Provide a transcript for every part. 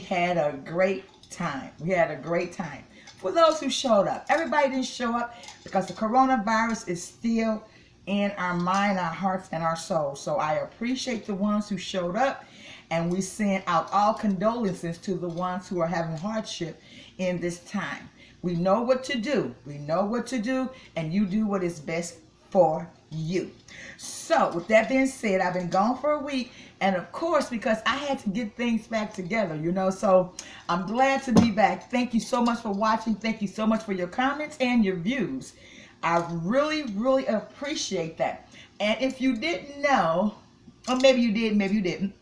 had a great time. We had a great time. For those who showed up, everybody didn't show up because the coronavirus is still in our mind, our hearts, and our souls. So I appreciate the ones who showed up, and we send out all condolences to the ones who are having hardship in this time. We know what to do. We know what to do, and you do what is best for you. So with that being said, I've been gone for a week, and of course, because I had to get things back together, you know, so I'm glad to be back. Thank you so much for watching. Thank you so much for your comments and your views. I really, really appreciate that. And if you didn't know, or maybe you did, maybe you didn't,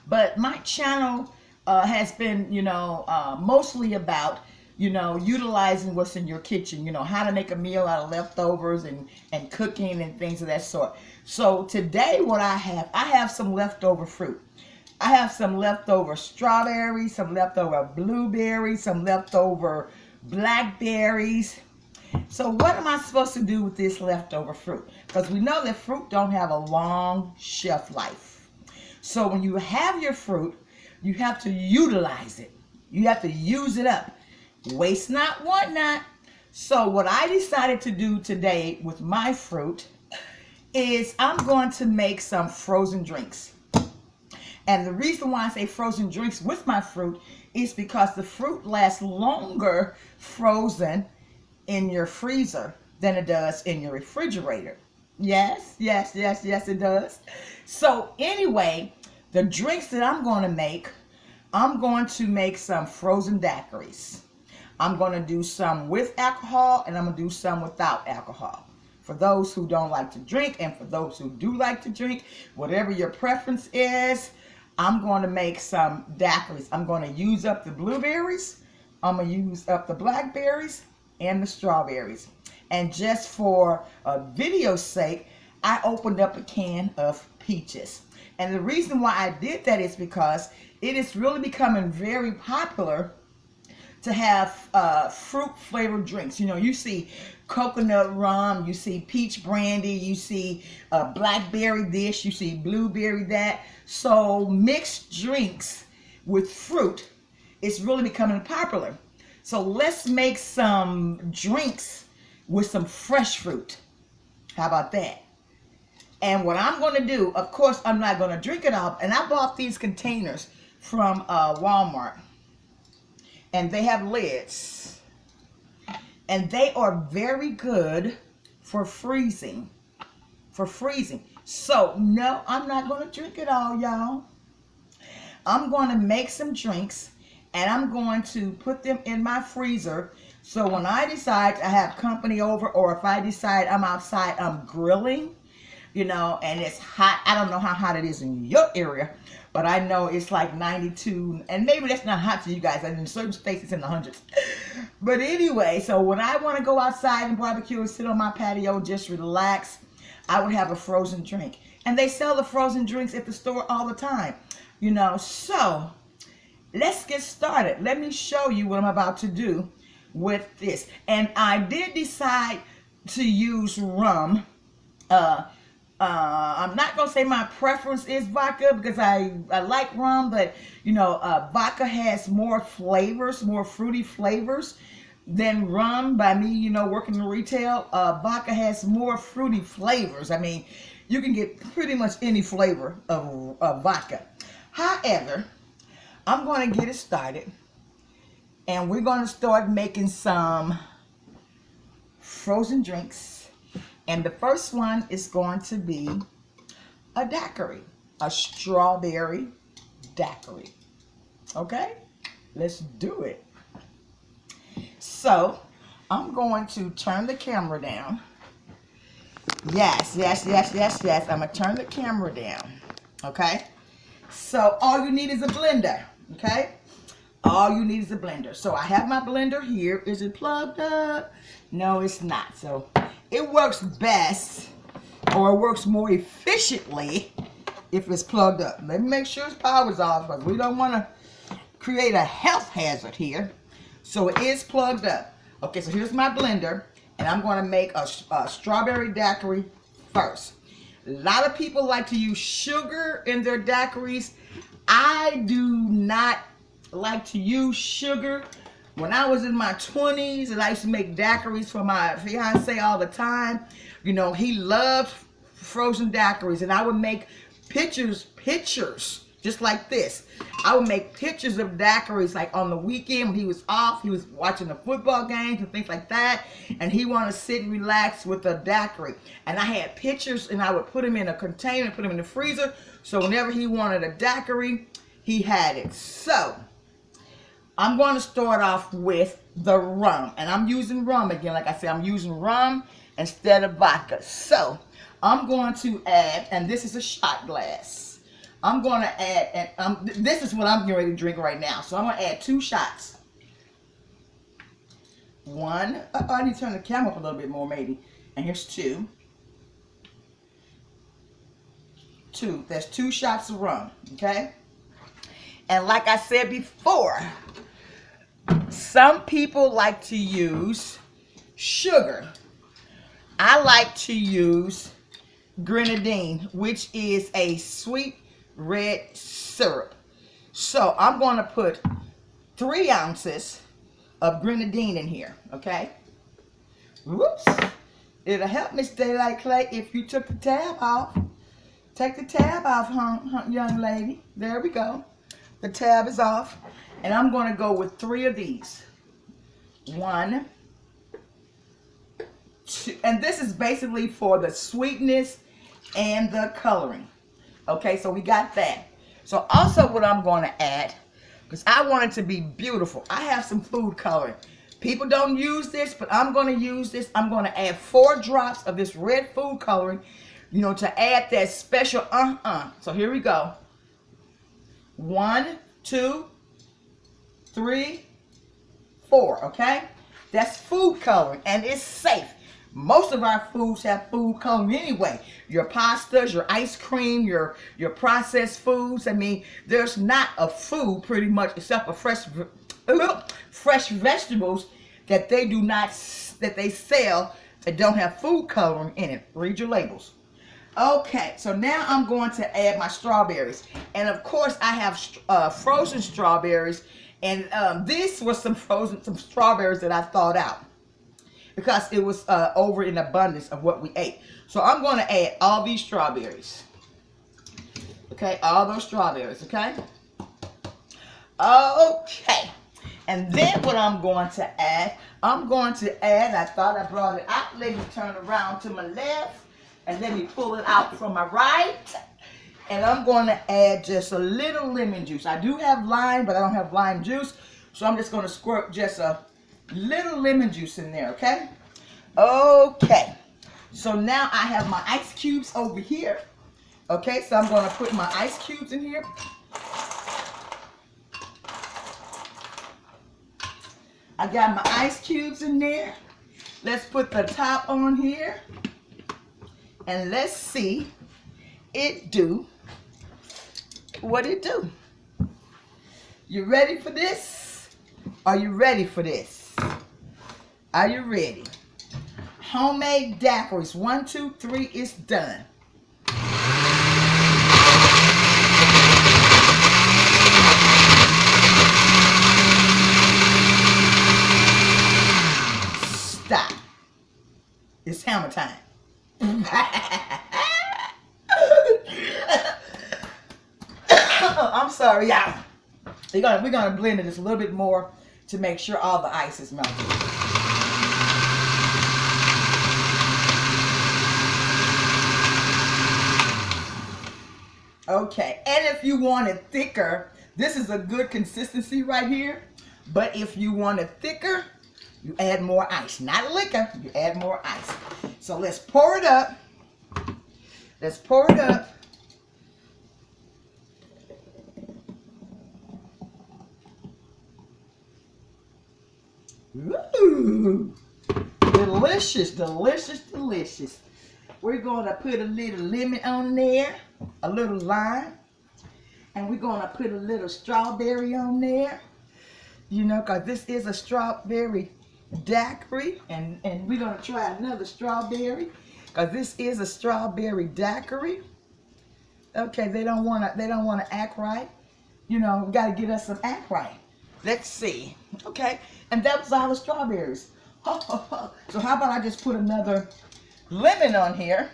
but my channel has been, you know, mostly about, you know, utilizing what's in your kitchen, you know, how to make a meal out of leftovers and cooking and things of that sort. So today what I have some leftover fruit. I have some leftover strawberries, some leftover blueberries, some leftover blackberries. So what am I supposed to do with this leftover fruit? Because we know that fruit don't have a long shelf life. So when you have your fruit, you have to utilize it. You have to use it up. Waste not, want not. So what I decided to do today with my fruit is I'm going to make some frozen drinks. And the reason why I say frozen drinks with my fruit is because the fruit lasts longer frozen in your freezer than it does in your refrigerator. Yes, yes, yes, yes, it does. So anyway, the drinks that I'm going to make some frozen daiquiris. I'm going to do some with alcohol, and I'm going to do some without alcohol. For those who don't like to drink, and for those who do like to drink, whatever your preference is, I'm going to make some daiquiris. I'm going to use up the blueberries, I'm going to use up the blackberries, and the strawberries. And just for a video's sake, I opened up a can of peaches. And the reason why I did that is because it is really becoming very popular to have fruit flavored drinks. You know, you see coconut rum, you see peach brandy, you see blackberry this, you see blueberry that. So mixed drinks with fruit is really becoming popular. So let's make some drinks with some fresh fruit. How about that? And what I'm going to do, of course, I'm not going to drink it all. And I bought these containers from Walmart. And they have lids. And they are very good for freezing. So, no, I'm not going to drink it all, y'all. I'm going to make some drinks. And I'm going to put them in my freezer. So when I decide to have company over, or if I decide I'm outside, I'm grilling, you know, and it's hot. I don't know how hot it is in your area, but I know it's like 92, and maybe that's not hot to you guys. In certain states, it's in the hundreds. But anyway, so when I want to go outside and barbecue and sit on my patio, just relax, I would have a frozen drink. And they sell the frozen drinks at the store all the time, you know. So let's get started. Let me show you what I'm about to do with this. And I did decide to use rum. I'm not going to say my preference is vodka, because I like rum, but, you know, vodka has more flavors, more fruity flavors than rum. By me, you know, working in retail, vodka has more fruity flavors. I mean, you can get pretty much any flavor of vodka. However, I'm going to get it started, and we're going to start making some frozen drinks. And the first one is going to be a daiquiri, a strawberry daiquiri. Okay, let's do it. So I'm going to turn the camera down. Yes, yes, yes, yes, yes. I'm going to turn the camera down. Okay, so all you need is a blender. Okay, all you need is a blender. So I have my blender here. Is it plugged up? No, it's not. So it works best, or it works more efficiently, if it's plugged up. Let me make sure its power's off, because we don't want to create a health hazard here. So it is plugged up. Okay, so here's my blender, and I'm going to make a strawberry daiquiri first. A lot of people like to use sugar in their daiquiris. I do not like to use sugar. When I was in my 20s and I used to make daiquiris for my fiance all the time, you know, he loved frozen daiquiris, and I would make pictures just like this. I would make pictures of daiquiris like on the weekend when he was off, he was watching the football games and things like that, and he wanted to sit and relax with a daiquiri. And I had pictures, and I would put them in a container, put them in the freezer, so whenever he wanted a daiquiri, he had it. So I'm going to start off with the rum, and I'm using rum again. Like I said, I'm using rum instead of vodka. So I'm going to add, and this is a shot glass. I'm going to add, and this is what I'm getting ready to drink right now. So I'm going to add 2 shots. One, I need to turn the camera up a little bit more maybe. And here's 2. 2, that's 2 shots of rum, okay? And like I said before, some people like to use sugar. I like to use grenadine, which is a sweet red syrup. So I'm going to put 3 ounces of grenadine in here, okay? Whoops. It'll help Miss Daylight Clay if you took the tab off. Take the tab off, young lady. There we go. The tab is off. And I'm going to go with 3 of these. 1, 2. And this is basically for the sweetness and the coloring. Okay, so we got that. So also what I'm going to add, because I want it to be beautiful, I have some food coloring. People don't use this, but I'm going to use this. I'm going to add 4 drops of this red food coloring, you know, to add that special So here we go. 1, 2, 3, 4, okay? That's food coloring, and it's safe. Most of our foods have food coloring anyway. Your pastas, your ice cream, your processed foods. I mean, there's not a food pretty much except for fresh vegetables that they do not, that they sell that don't have food coloring in it. Read your labels. Okay, so now I'm going to add my strawberries. And of course I have frozen strawberries, and this was some strawberries that I thawed out, because it was over in abundance of what we ate. So I'm going to add all these strawberries. Okay, all those strawberries, okay? Okay. And then what I'm going to add, I thought I brought it out. Let me turn around to my left, and let me pull it out from my right. And I'm going to add just a little lemon juice. I do have lime, but I don't have lime juice. So I'm just going to squirt just a little lemon juice in there, okay? Okay. So now I have my ice cubes over here. Okay, so I'm going to put my ice cubes in here. I got my ice cubes in there. Let's put the top on here. And let's see it do what it do. You ready for this? Are you ready for this? Are you ready? Homemade daiquiris. 1, 2, 3, it's done. Stop. It's hammer time. I'm sorry, y'all. We're gonna blend it just a little bit more to make sure all the ice is melted. Okay, and if you want it thicker, this is a good consistency right here. But if you want it thicker, you add more ice. Not liquor, you add more ice. So let's pour it up. Let's pour it up. Ooh, delicious, delicious, delicious. We're going to put a little lemon on there, a little lime, and we're going to put a little strawberry on there. You know, because this is a strawberry daiquiri, and we're going to try another strawberry, because this is a strawberry daiquiri. Okay, they don't want to act right. You know, we got to get us some act right. Let's see. Okay, and that was all the strawberries. So how about I just put another lemon on here?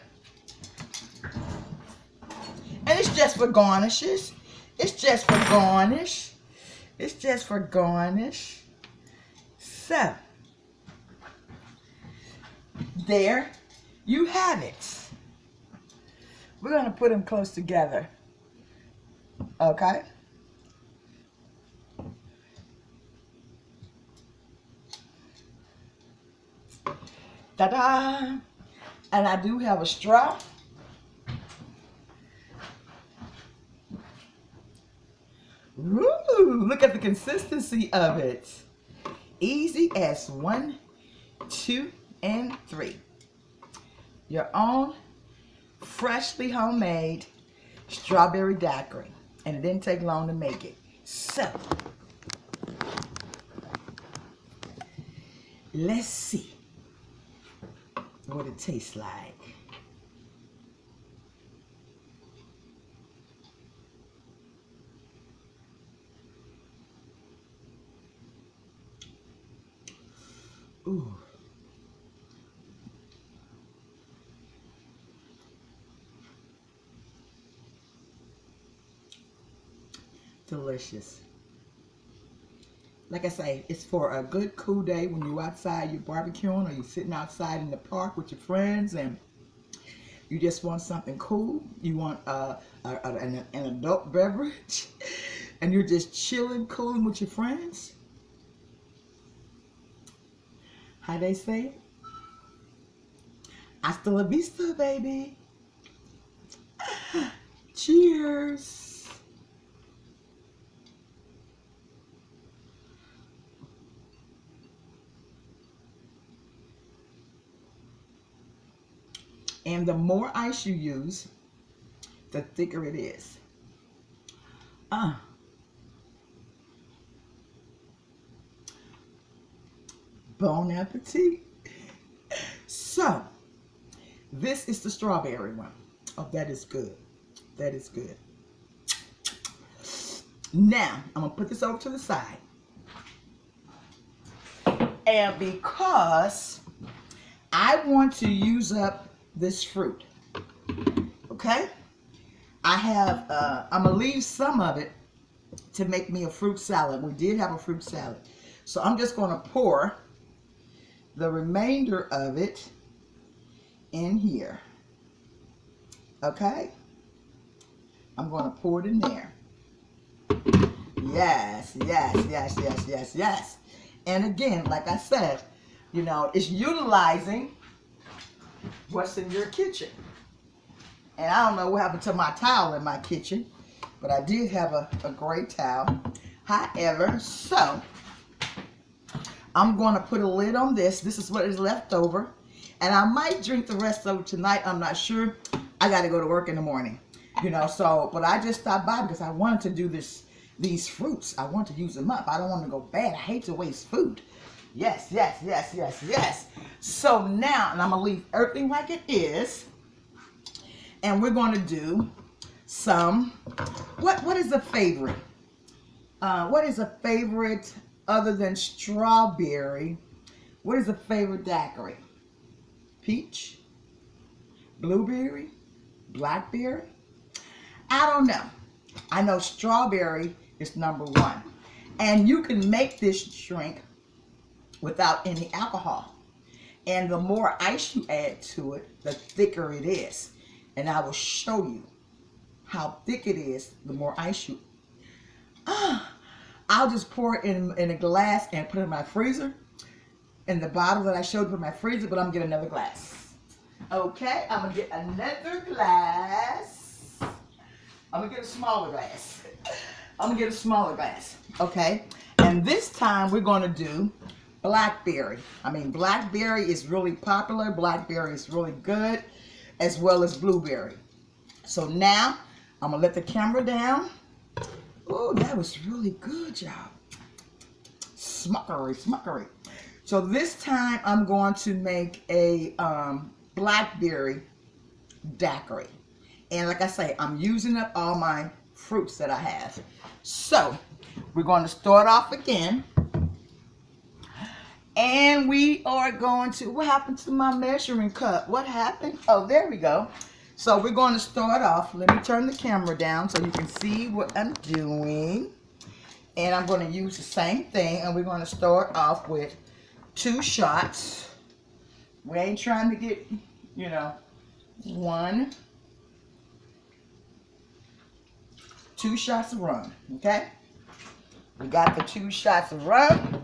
And it's just for garnishes. It's just for garnish. It's just for garnish. So, there you have it. We're going to put them close together. Okay? Ta-da! And I do have a straw. Ooh, look at the consistency of it. Easy as 1, 2, and 3. Your own freshly homemade strawberry daiquiri. And it didn't take long to make it. So, let's see what it tastes like. Ooh. Delicious. Like I say, it's for a good cool day when you're outside, you're barbecuing, or you're sitting outside in the park with your friends and you just want something cool. You want an adult beverage and you're just chilling, cooling with your friends. How they say? Hasta la vista, baby. Cheers. And the more ice you use, the thicker it is. Bon appetit. So, this is the strawberry one. Oh, that is good. That is good. Now, I'm going to put this over to the side. And because I want to use up this fruit, okay, I have I'm gonna leave some of it to make me a fruit salad. We did have a fruit salad, so I'm just gonna pour the remainder of it in here. Okay, I'm gonna pour it in there. Yes, yes, yes, yes, yes, yes. And again, like I said, you know, it's utilizing what's in your kitchen. And I don't know what happened to my towel in my kitchen, but I did have a gray towel. However, so I'm going to put a lid on this. This is what is left over. And I might drink the rest of it tonight. I'm not sure. I got to go to work in the morning. You know, so, but I just stopped by because I wanted to do these fruits. I want to use them up. I don't want to go bad. I hate to waste food. Yes, yes, yes, yes, yes. So now, and I'm going to leave everything like it is. And we're going to do some, what is a favorite? What is a favorite other than strawberry? What is a favorite daiquiri? Peach? Blueberry? Blackberry? I don't know. I know strawberry is number one. And you can make this drink without any alcohol. And the more ice you add to it, the thicker it is. And I will show you how thick it is, the more ice you... I'll just pour it in a glass and put it in my freezer. In the bottle that I showed for my freezer, but I'm going to get another glass. Okay, I'm going to get another glass. I'm going to get a smaller glass. I'm going to get a smaller glass. Okay, and this time we're going to do blackberry. I mean, blackberry is really popular. Blackberry is really good, as well as blueberry. So now, I'm going to let the camera down. Oh, that was really good, y'all. Smuckery, smuckery. So this time, I'm going to make a blackberry daiquiri. And like I say, I'm using up all my fruits that I have. So we're going to start off again. And we are going to, what happened to my measuring cup? What happened? Oh, there we go. So we're going to start off. Let me turn the camera down so you can see what I'm doing. And I'm going to use the same thing. And we're going to start off with 2 shots. We ain't trying to get, you know, 2 shots of rum. Okay? We got the 2 shots of rum.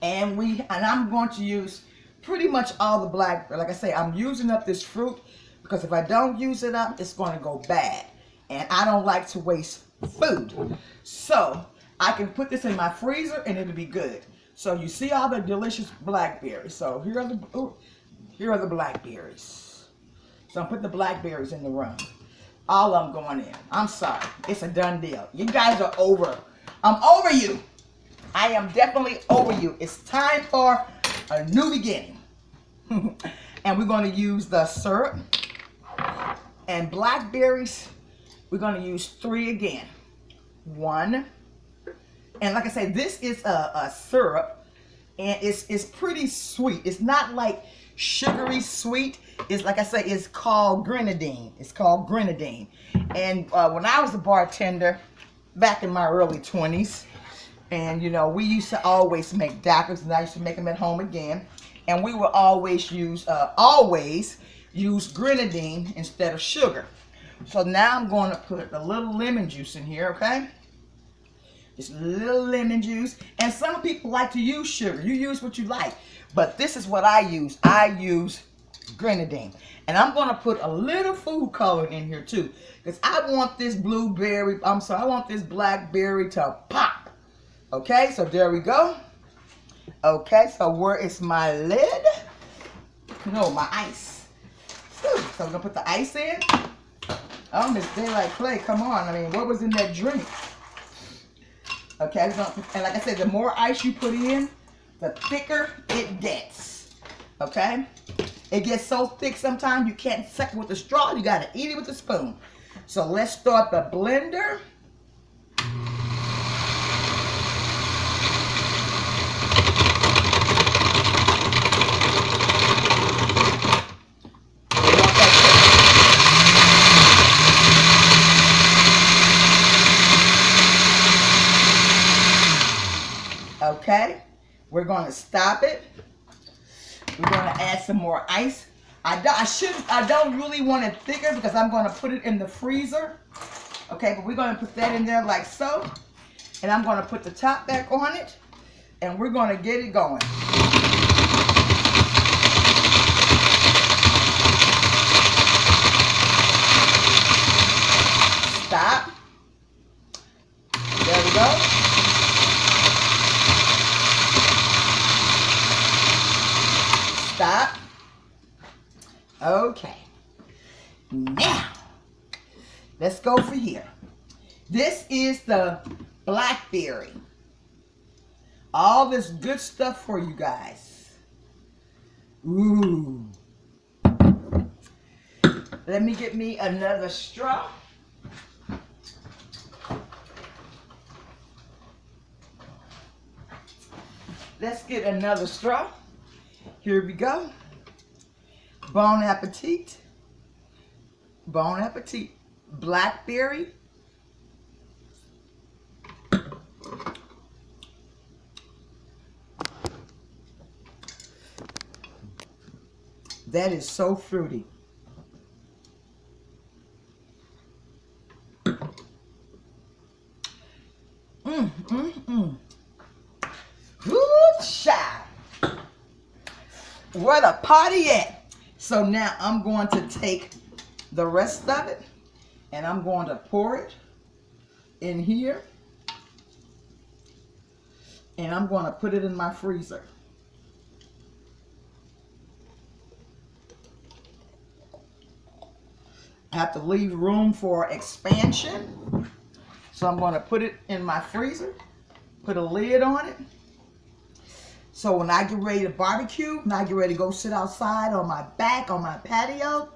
And I'm going to use pretty much all the blackberry. Like I say, I'm using up this fruit because if I don't use it up, it's going to go bad. And I don't like to waste food. So I can put this in my freezer and it'll be good. So you see all the delicious blackberries. So here are the blackberries. So I'm putting the blackberries in the rum. All of them going in. I'm sorry. It's a done deal. You guys are over. I'm over you. I am definitely over you. It's time for a new beginning. And we're going to use the syrup. And blackberries, we're going to use 3 again. 1. And like I said, this is a syrup. And it's pretty sweet. It's not like sugary sweet. It's like I say, it's called grenadine. It's called grenadine. And when I was a bartender back in my early 20s, and you know, we used to always make daiquiris, and I used to make them at home again. And we would always use grenadine instead of sugar. So now I'm going to put a little lemon juice in here, okay? Just a little lemon juice. And some people like to use sugar. You use what you like. But this is what I use. I use grenadine. And I'm going to put a little food coloring in here too. Because I want this I want this blackberry to pop. Okay, so there we go. Okay, so where is my lid? No, my ice. So I'm going to put the ice in. Oh, Miss Daylight Clay, come on. I mean, what was in that drink? Okay, and like I said, the more ice you put in, the thicker it gets. Okay? It gets so thick sometimes you can't suck it with a straw. You got to eat it with a spoon. So let's start the blender. Okay, we're going to stop it. We're going to add some more ice. I don't really want it thicker because I'm going to put it in the freezer. Okay, but we're going to put that in there like so. And I'm going to put the top back on it. And we're going to get it going. Stop. There we go. Stop. Okay. Now, let's go for here. This is the blackberry. All this good stuff for you guys. Ooh. Let me get me another straw. Let's get another straw. Here we go. Bon appetit. Bon appetit. Blackberry. That is so fruity. Good shot. Where the party at? So now I'm going to take the rest of it and I'm going to pour it in here and I'm going to put it in my freezer. I have to leave room for expansion. So I'm going to put it in my freezer, put a lid on it. So when I get ready to barbecue, when I get ready to go sit outside on my back, on my patio,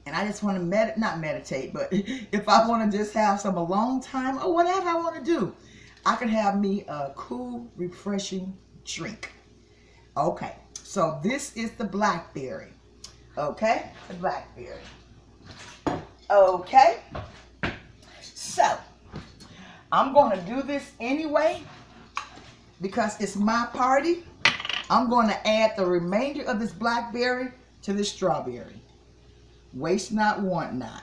and I just want to not meditate, but if I want to just have some alone time or whatever I want to do, I can have me a cool, refreshing drink. Okay, so this is the blackberry. Okay, the blackberry. Okay, so I'm going to do this anyway because it's my party. I'm going to add the remainder of this blackberry to this strawberry. Waste not, want not.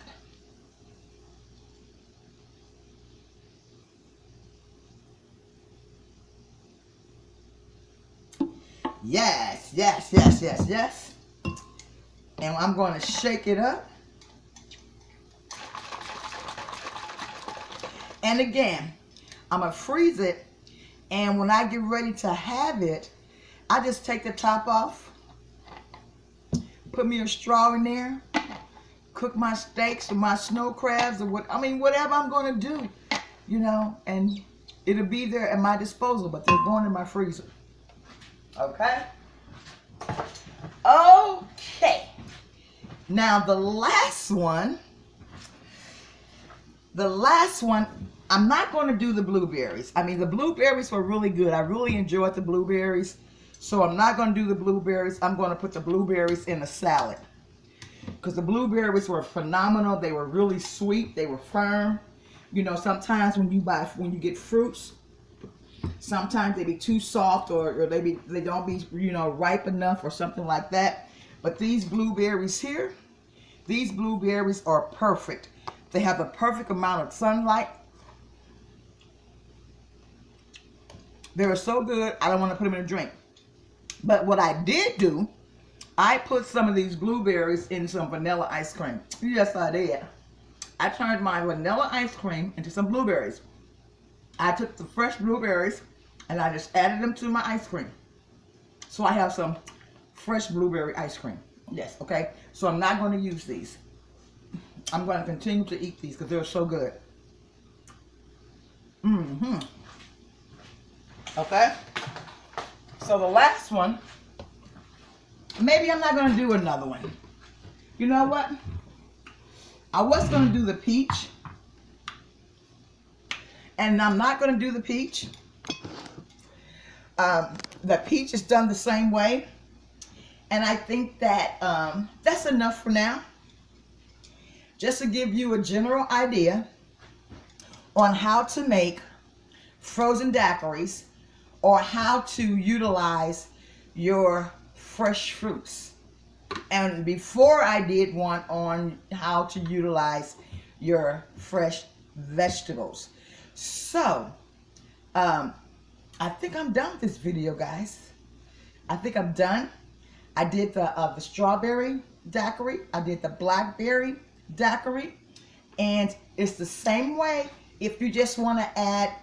Yes, yes, yes, yes, yes. And I'm going to shake it up. And again, I'm going to freeze it. And when I get ready to have it, I just take the top off. Put me a straw in there. Cook my steaks or my snow crabs or whatever I'm going to do, you know, and it'll be there at my disposal, but they're going in my freezer. Okay? Okay. Now the last one, I'm not going to do the blueberries. I mean, the blueberries were really good. I really enjoyed the blueberries. So I'm not going to do the blueberries. I'm going to put the blueberries in a salad. Because the blueberries were phenomenal. They were really sweet. They were firm. You know, sometimes when you get fruits, sometimes they be too soft or they don't be, you know, ripe enough or something like that. But these blueberries here, these blueberries are perfect. They have a perfect amount of sunlight. They're so good, I don't want to put them in a drink. But what I did do, I put some of these blueberries in some vanilla ice cream. Yes, I did. I turned my vanilla ice cream into some blueberries. I took the fresh blueberries and I just added them to my ice cream. So I have some fresh blueberry ice cream. Yes, okay. So I'm not going to use these. I'm going to continue to eat these because they're so good. Okay. So the last one, maybe I'm not going to do another one. You know what? I was going to do the peach. And I'm not going to do the peach. The peach is done the same way. And I think that that's enough for now. Just to give you a general idea on how to make frozen daiquiris or how to utilize your fresh fruits. And before I did one on how to utilize your fresh vegetables. So, I think I'm done with this video, guys. I think I'm done. I did the strawberry daiquiri. I did the blackberry daiquiri. And it's the same way if you just want to add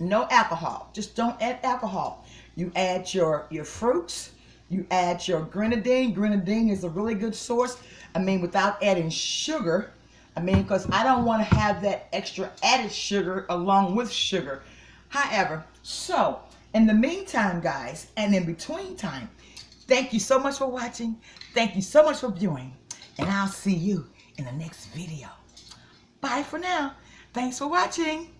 no alcohol. Just don't add alcohol. You add your fruits. You add your grenadine. Grenadine is a really good source. I mean, without adding sugar. I mean, because I don't want to have that extra added sugar along with sugar. However, so in the meantime, guys, and in between time, thank you so much for watching. Thank you so much for viewing. And I'll see you in the next video. Bye for now. Thanks for watching.